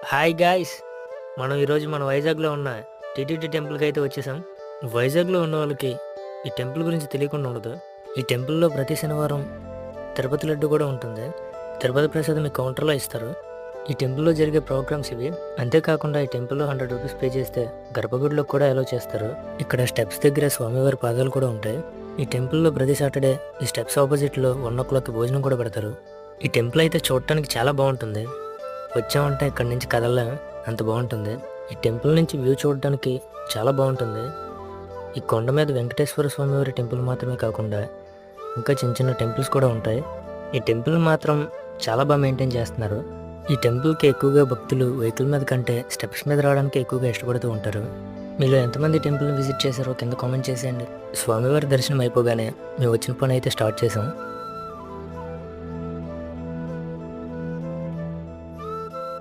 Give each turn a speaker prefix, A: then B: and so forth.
A: Hi guys! మనం ఈరోజు మన వైజాగ్‌లో ఉన్న టీటీడీ టెంపుల్‌కి అయితే వచ్చేసాం. వైజాగ్‌లో ఉన్న వాళ్ళకి ఈ టెంపుల్ గురించి తెలియకుండా ఉండదు. ఈ టెంపుల్‌లో ప్రతి శనివారం తిరుపతి లడ్డు కూడా ఉంటుంది. తిరుపతి ప్రసాదం మీ కౌంటర్‌లో ఇస్తారు. ఈ టెంపుల్‌లో జరిగే ప్రోగ్రామ్స్ ఇవి. అంతేకాకుండా ఈ టెంపుల్‌లో ₹100 పే చేస్తే గర్భగుడిలోకి కూడా అలౌ చేస్తారు. ఇక్కడ స్టెప్స్ దగ్గర స్వామివారి పాదాలు కూడా ఉంటాయి. ఈ టెంపుల్‌లో ప్రతి సాటర్డే ఈ స్టెప్స్ ఆపోజిట్‌లో 1:00కి భోజనం కూడా పెడతారు. ఈ టెంపుల్ అయితే చూడటానికి చాలా బాగుంటుంది. వచ్చామంటే ఇక్కడి నుంచి కదలలేం, అంత బాగుంటుంది. ఈ టెంపుల్ నుంచి వ్యూ చూడడానికి చాలా బాగుంటుంది. ఈ కొండ మీద వెంకటేశ్వర స్వామి వారి టెంపుల్ మాత్రమే కాకుండా ఇంకా చిన్న చిన్న టెంపుల్స్ కూడా ఉంటాయి. ఈ టెంపుల్ మాత్రం చాలా బాగా మెయింటైన్ చేస్తున్నారు. ఈ టెంపుల్కి ఎక్కువగా భక్తులు వెహికల్ మీద కంటే స్టెప్స్ మీద రావడానికి ఎక్కువగా ఇష్టపడుతూ ఉంటారు. మీలో ఎంతమంది టెంపుల్ని విజిట్ చేశారో కింద కామెంట్ చేసేయండి. స్వామివారి దర్శనం అయిపోగానే మేము వచ్చిన పని అయితే స్టార్ట్ చేసాం.